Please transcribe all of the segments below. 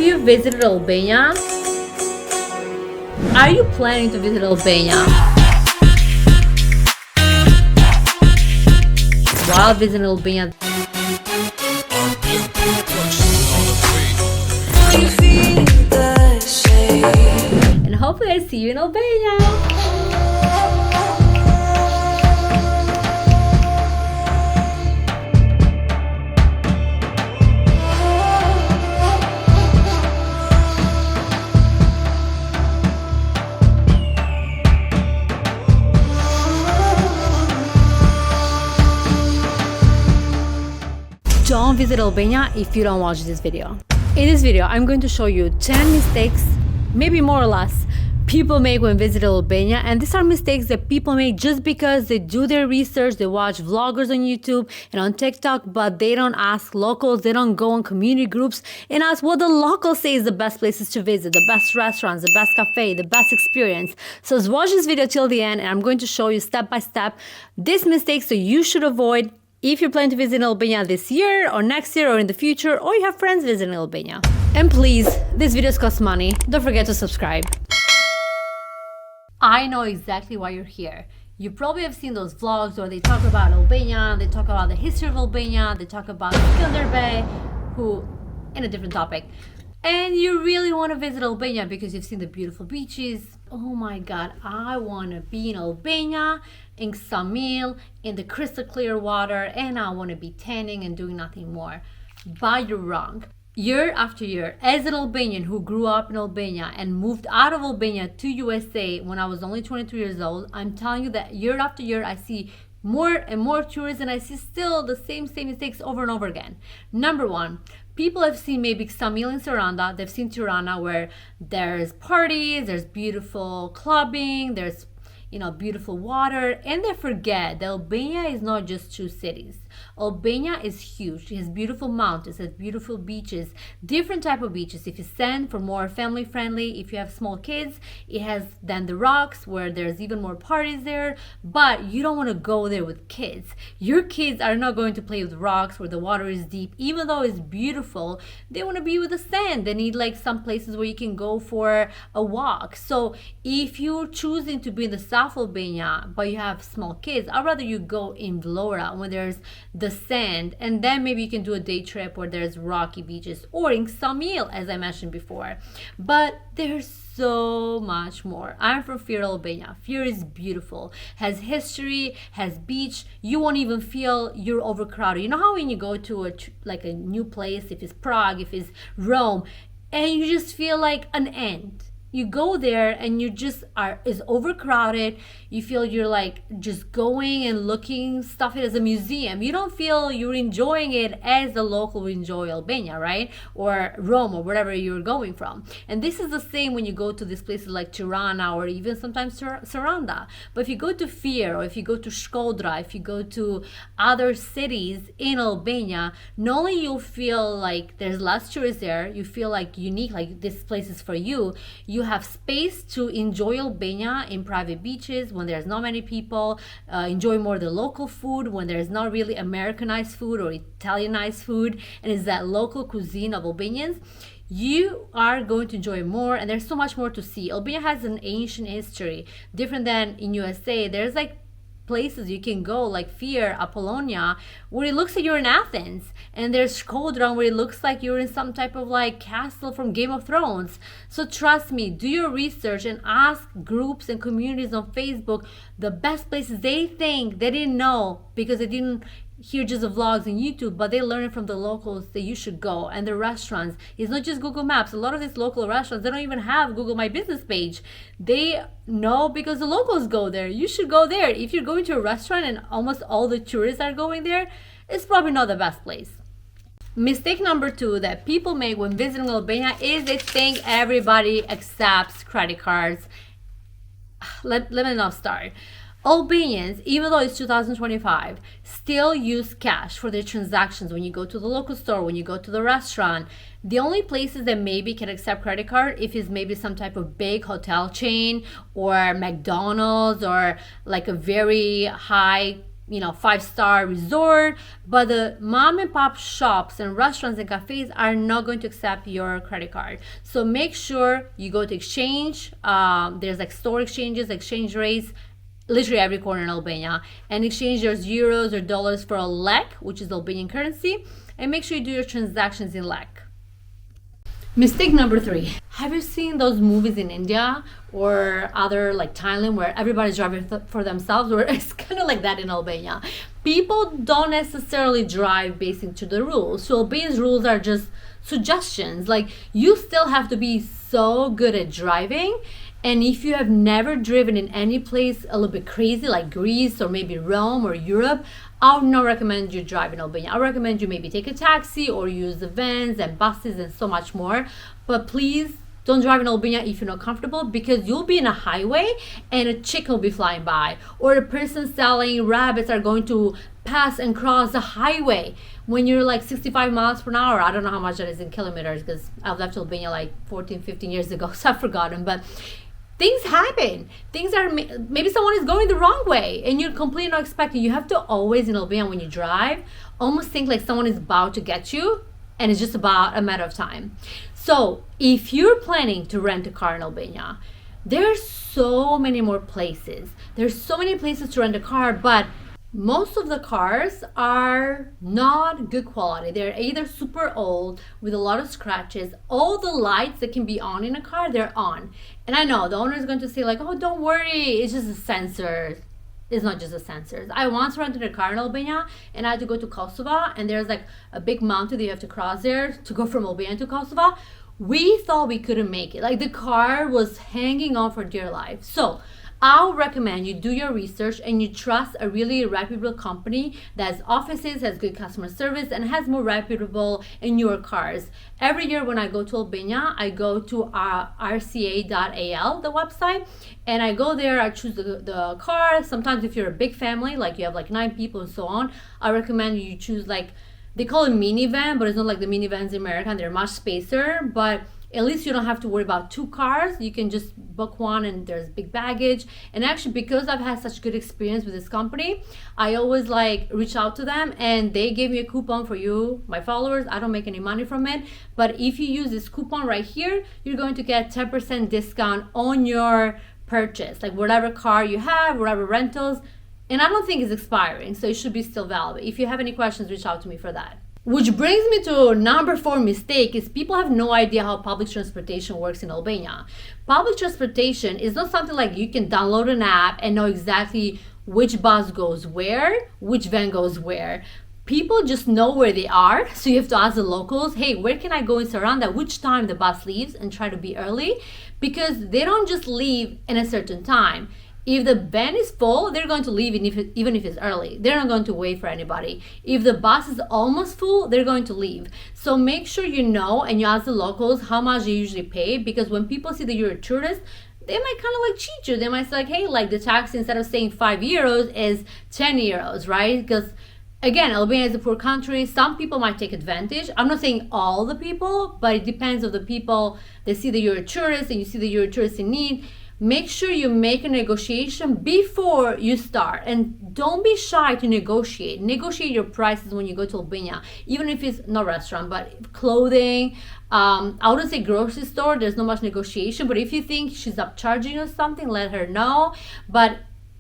you visited Albania? Are you planning to visit Albania? While visiting Albania, and hopefully I see you in Albania. Don't visit Albania if you don't watch this video. In this video, I'm going to show you 10 mistakes, maybe more or less, people make when visiting Albania. And these are mistakes that people make just because they do their research, they watch vloggers on YouTube and on TikTok, but they don't ask locals, they don't go on community groups and ask what the locals say is the best places to visit, the best restaurants, the best cafe, the best experience. So let's watch this video till the end and I'm going to show you step by step these mistakes that you should avoid if you're planning to visit Albania this year or next year or in the future, or you have friends visiting Albania. And please, these videos cost money. Don't forget to subscribe. I know exactly why you're here. You probably have seen those vlogs where they talk about Albania, they talk about the history of Albania, they talk about Fier, who, in a different topic. And you really want to visit Albania because you've seen the beautiful beaches. Oh my God, I want to be in Albania, in Ksamil, in the crystal clear water, and I want to be tanning and doing nothing more. But you're wrong. Year after year, as an Albanian who grew up in Albania and moved out of Albania to USA when I was only 22 years old, I'm telling you that year after year I see more and more tourists and I see still the same mistakes over and over again. Number one, people have seen maybe Ksamil in Saranda, they've seen Tirana where there's parties, there's beautiful clubbing, there's beautiful water, and they forget that Albania is not just two cities. Albania is huge. It has beautiful mountains, it has beautiful beaches, different type of beaches. If you send for more family friendly, if you have small kids, it has then the rocks where there's even more parties there, but you don't want to go there with kids. Your kids are not going to play with rocks where the water is deep, even though it's beautiful. They want to be with the sand. They need like some places where you can go for a walk. So if you're choosing to be in the South Albania, but you have small kids, I'd rather you go in Vlora when there's the sand, and then maybe you can do a day trip where there's rocky beaches, or in Ksamil, as I mentioned before. But there's so much more. I'm from Fier, Albania. Fier is beautiful, has history, has beach. You won't even feel you're overcrowded. You know how when you go to a new place, if it's Prague, if it's Rome, and you just feel like an ant. You go there and you just is overcrowded. You feel you're like just going and looking stuff as a museum. You don't feel you're enjoying it as the local would enjoy Albania, right? Or Rome or wherever you're going from. And this is the same when you go to these places like Tirana or even sometimes Saranda. But if you go to Fier or if you go to Shkodra, if you go to other cities in Albania, not only you'll feel like there's less tourists there, you feel like unique, like this place is for you. You have space to enjoy Albania in private beaches when there's not many people, enjoy more the local food when there's not really Americanized food or Italianized food, and it's that local cuisine of Albanians. You are going to enjoy more, and there's so much more to see. Albania has an ancient history, different than in USA. There's like places you can go like Fier, Apollonia, where it looks like you're in Athens, and there's Shkodran where it looks like you're in some type of like castle from Game of Thrones. So trust me, do your research and ask groups and communities on Facebook the best places they think they didn't know because they didn't hear just the vlogs on YouTube, but they learn it from the locals that you should go. And the restaurants, it's not just Google Maps. A lot of these local restaurants, they don't even have Google My Business page. They know because the locals go there. You should go there. If you're going to a restaurant and almost all the tourists are going there, it's probably not the best place. Mistake number 2 that people make when visiting Albania is they think everybody accepts credit cards. Let me now start. Albanians, even though it's 2025, still use cash for their transactions when you go to the local store, when you go to the restaurant. The only places that maybe can accept credit card if it's maybe some type of big hotel chain or McDonald's or like a very high 5-star resort, but the mom and pop shops and restaurants and cafes are not going to accept your credit card. So make sure you go to exchange. There's like store exchanges, exchange rates, literally every corner in Albania, and exchange your euros or dollars for a lek, which is Albanian currency, and make sure you do your transactions in lek. Mistake number 3. Have you seen those movies in India or other like Thailand where everybody's driving for themselves? Or it's kind of like that in Albania. People don't necessarily drive based into the rules. So Albania's rules are just suggestions. Like, you still have to be so good at driving. And if you have never driven in any place a little bit crazy like Greece or maybe Rome or Europe, I would not recommend you drive in Albania. I recommend you maybe take a taxi or use the vans and buses and so much more. But please don't drive in Albania if you're not comfortable, because you'll be in a highway and a chicken will be flying by, or a person selling rabbits are going to pass and cross the highway when you're like 65 miles per hour. I don't know how much that is in kilometers because I've left Albania like 15 years ago, so I've forgotten. But things happen. Things are, maybe someone is going the wrong way and you're completely not expecting. You have to always in Albania when you drive almost think like someone is about to get you and it's just about a matter of time. So if you're planning to rent a car in Albania, there's so many more places. There's so many places to rent a car, but most of the cars are not good quality. They're either super old with a lot of scratches. All the lights that can be on in a car, they're on. And I know the owner is going to say like, oh, don't worry, it's just the sensors. It's not just the sensors. I once rented a car in Albania and I had to go to Kosovo, and there's like a big mountain that you have to cross there to go from Albania to Kosovo. We thought we couldn't make it. Like, the car was hanging on for dear life. So I'll recommend you do your research and you trust a really reputable company that has offices, has good customer service, and has more reputable and newer cars. Every year when I go to Albania, I go to rca.al, the website, and I go there, I choose the car. Sometimes if you're a big family, like you have like 9 people and so on, I recommend you choose like, they call it minivan, but it's not like the minivans in America, and they're much spacer, but at least you don't have to worry about 2 cars. You can just book one and there's big baggage. And actually, because I've had such good experience with this company, I always like reach out to them and they gave me a coupon for you, my followers. I don't make any money from it, but if you use this coupon right here, you're going to get 10% discount on your purchase, like whatever car you have, whatever rentals. And I don't think it's expiring, so it should be still valid. If you have any questions, reach out to me for that. Which brings me to number 4 mistake is people have no idea how public transportation works in Albania. Public transportation is not something like you can download an app and know exactly which bus goes where, which van goes where. People just know where they are, so you have to ask the locals, hey, where can I go in Saranda, which time the bus leaves, and try to be early, because they don't just leave in a certain time. If the van is full, they're going to leave even if it's early. They're not going to wait for anybody. If the bus is almost full, they're going to leave. So make sure you know and you ask the locals how much they usually pay, because when people see that you're a tourist, they might kind of like cheat you. They might say like, hey, like the taxi instead of saying 5 euros is 10 euros, right? Because again, Albania is a poor country. Some people might take advantage. I'm not saying all the people, but it depends on the people that see that you're a tourist and you see that you're a tourist in need. Make sure you make a negotiation before you start, and don't be shy to negotiate. Negotiate your prices when you go to Albania, even if it's not restaurant, but clothing. I wouldn't say grocery store, there's not much negotiation, but if you think she's upcharging you something, let her know. But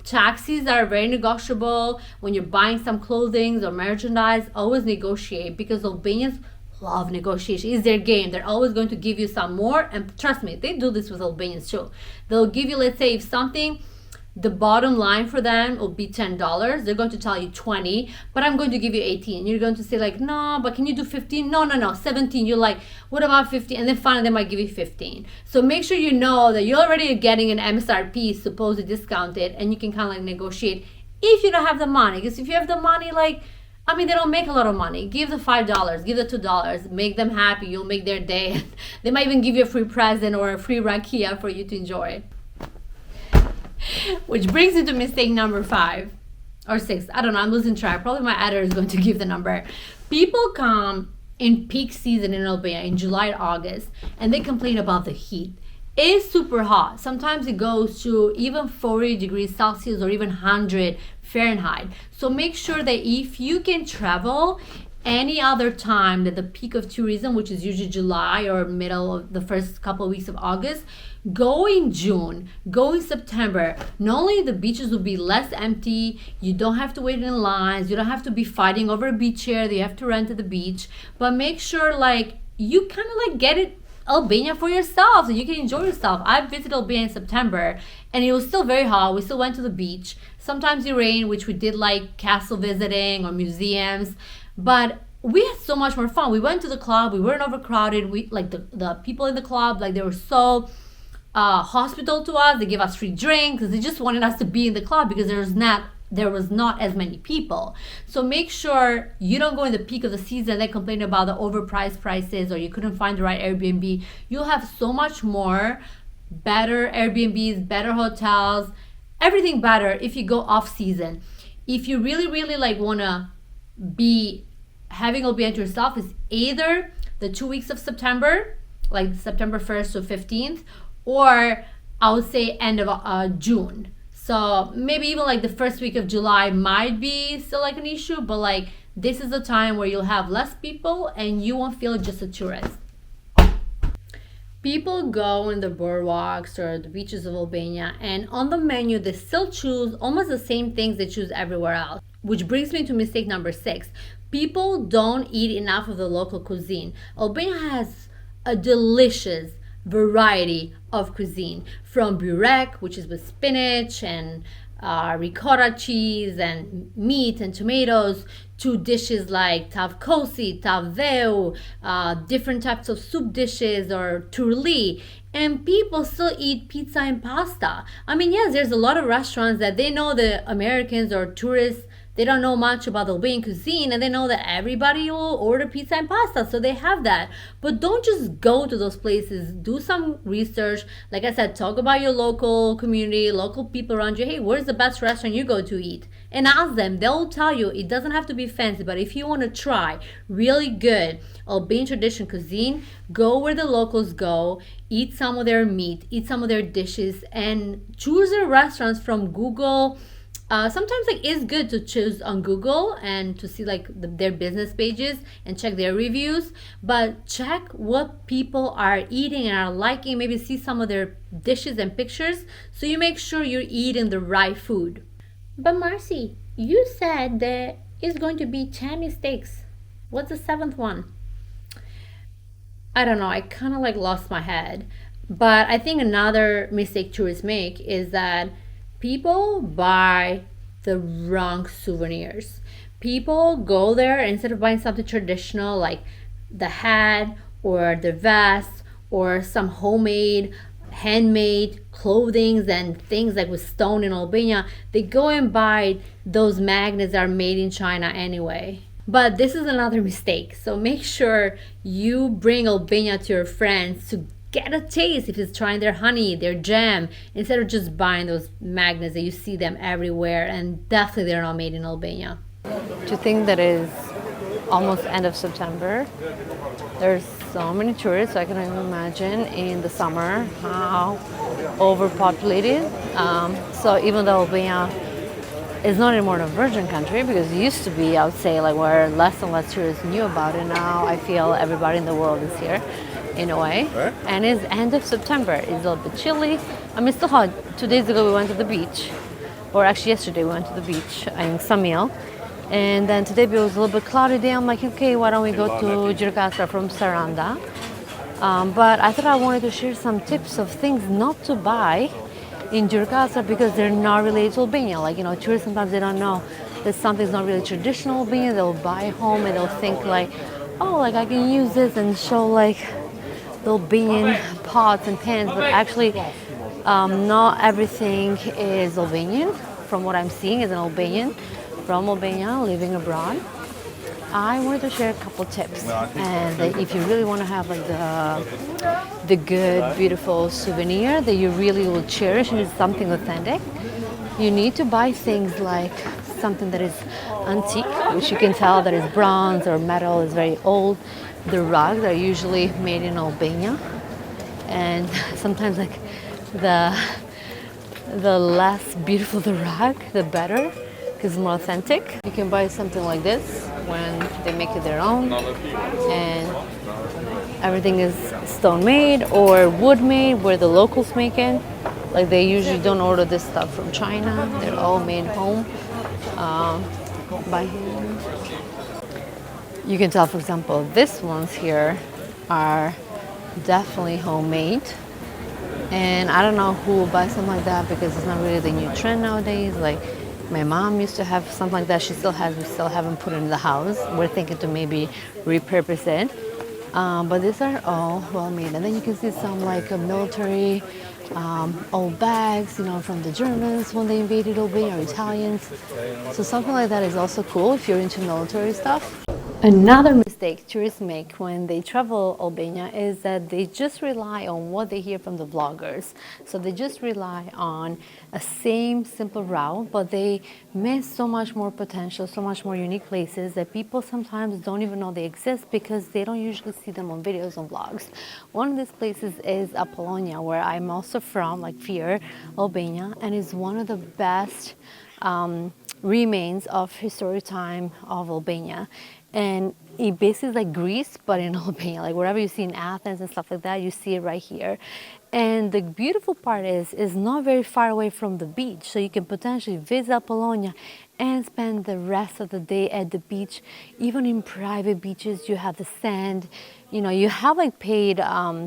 taxis are very negotiable. When you're buying some clothing or merchandise, always negotiate, because Albanians love negotiation. It's their game. They're always going to give you some more, and trust me, they do this with Albanians too. They'll give you, let's say, if something, the bottom line for them will be $10, they're going to tell you 20, but I'm going to give you 18. You're going to say like, no, but can you do 15? No, 17. You're like, what about 15? And then finally they might give you 15. So make sure you know that you're already getting an MSRP, supposed discounted, and you can kind of like negotiate if you don't have the money. Because if you have the money, like, I mean, they don't make a lot of money. Give the $5, give the $2, make them happy. You'll make their day. They might even give you a free present or a free rakia for you to enjoy. Which brings me to mistake number 5 or 6. I don't know, I'm losing track. Probably my editor is going to give the number. People come in peak season in Albania in July or August, and they complain about the heat. is super hot. Sometimes it goes to even 40 degrees Celsius or even 100 Fahrenheit. So make sure that if you can travel any other time than the peak of tourism, which is usually July or middle of the first couple of weeks of August, go in June, go in September. Not only the beaches will be less empty, you don't have to wait in lines, you don't have to be fighting over a beach chair that you have to rent at the beach, but make sure like you kind of like get it Albania for yourself so you can enjoy yourself. I visited Albania in September and it was still very hot. We still went to the beach. Sometimes it rained, which we did like castle visiting or museums, but we had so much more fun. We went to the club, we weren't overcrowded. We like the people in the club, like they were so hospitable to us. They gave us free drinks. They just wanted us to be in the club because there was not as many people. So make sure you don't go in the peak of the season and then complain about the overpriced prices or you couldn't find the right Airbnb. You'll have so much more better Airbnbs, better hotels, everything better if you go off season. If you really like wanna be having Albania to yourself, is either the 2 weeks of September, like September 1st to 15th, or I would say end of June. So maybe even like the first week of July might be still like an issue, but like this is the time where you'll have less people and you won't feel just a tourist. People go in the boardwalks or the beaches of Albania, and on the menu they still choose almost the same things they choose everywhere else. Which brings me to mistake number 6. People don't eat enough of the local cuisine. Albania has a delicious variety of cuisine, from burek, which is with spinach and ricotta cheese and meat and tomatoes, to dishes like tavkosi, tavdeu, different types of soup dishes or turli. And people still eat pizza and pasta. I mean, yes, there's a lot of restaurants that they know the Americans or tourists, they don't know much about the Albanian cuisine, and they know that everybody will order pizza and pasta, so they have that. But don't just go to those places. Do some research. Like I said, talk about your local community, local people around you. Hey, where's the best restaurant you go to eat? And ask them. They'll tell you. It doesn't have to be fancy, but if you want to try really good Albanian tradition cuisine, go where the locals go, eat some of their meat, eat some of their dishes, and choose their restaurants from Google. Sometimes like it's good to choose on Google and to see like their business pages and check their reviews, but check what people are eating and are liking. Maybe see some of their dishes and pictures so you make sure you're eating the right food. But Marcy, you said there is going to be 10 mistakes. What's the 7th one? I don't know. I kind of like lost my head. But I think another mistake tourists make is that people buy the wrong souvenirs. People go there, instead of buying something traditional like the hat or the vest or some homemade, handmade clothing and things like with stone in Albania, they go and buy those magnets that are made in China anyway. But this is another mistake. So make sure you bring Albania to your friends to get a taste if it's trying their honey, their jam, instead of just buying those magnets that you see them everywhere, and definitely they're not made in Albania. To think that is almost end of September, there's so many tourists, I can even imagine in the summer how overpopulated. So even though Albania is not anymore a virgin country, because it used to be, I would say, like where less and less tourists knew about it, now I feel everybody in the world is here in a way. And it's end of September. It's a little bit chilly. I mean, it's still hot. 2 days ago we went to the beach, or actually yesterday we went to the beach in Samil, and then today it was a little bit cloudy day. I'm like, okay, why don't we go to Gjirokastra from Saranda? But I thought I wanted to share some tips of things not to buy in Gjirokastra because they're not related to Albania. Like, you know, tourists sometimes they don't know that something's not really traditional Albanian. They'll buy home and they'll think like, oh, like I can use this and show like the Albanian pots and pans, but actually not everything is Albanian. From what I'm seeing is an Albanian from Albania living abroad. I wanted to share a couple tips, and if you really want to have like the good, beautiful souvenir that you really will cherish and is something authentic, you need to buy things like something that is antique, which you can tell that is bronze or metal, is very old. The rugs are usually made in Albania, and sometimes like the less beautiful the rock, the better, because it's more authentic. You can buy something like this when they make it their own, and everything is stone made or wood made where the locals make it. Like they usually don't order this stuff from China. They're all made home by hand. You can tell, for example, these ones here are definitely homemade. And I don't know who will buy something like that because it's not really the new trend nowadays. Like my mom used to have something like that. She still has. We still haven't put it in the house. We're thinking to maybe repurpose it. But these are all well made. And then you can see some like military old bags, you know, from the Germans when they invaded Albania, or Italians. So something like that is also cool if you're into military stuff. Another mistake tourists make when they travel Albania is that they just rely on what they hear from the vloggers. So they just rely on a same simple route, but they miss so much more potential, so much more unique places that people sometimes don't even know they exist because they don't usually see them on videos and vlogs. One of these places is Apollonia, where I'm also from, like Fier, Albania, and is one of the best remains of historic time of Albania. And it basically is like Greece, but in Albania. Like wherever you see in Athens and stuff like that, you see it right here. And the beautiful part is not very far away from the beach. So you can potentially visit Apollonia and spend the rest of the day at the beach. Even in private beaches, you have the sand. You know, you have like paid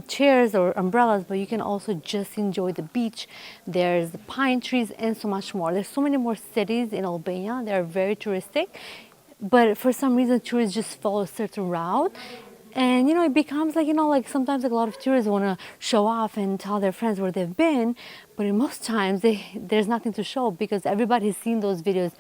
chairs or umbrellas, but you can also just enjoy the beach. There's the pine trees and so much more. There's so many more cities in Albania. They're very touristic. But for some reason, tourists just follow a certain route. And, you know, it becomes like, you know, like sometimes like a lot of tourists want to show off and tell their friends where they've been. But in most times, there's nothing to show because everybody's seen those videos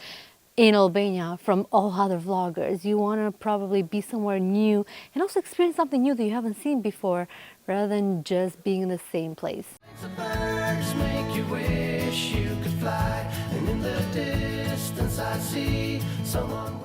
in Albania from all other vloggers. You want to probably be somewhere new and also experience something new that you haven't seen before rather than just being in the same place. Birds make you wish you could fly, and in the distance I see someone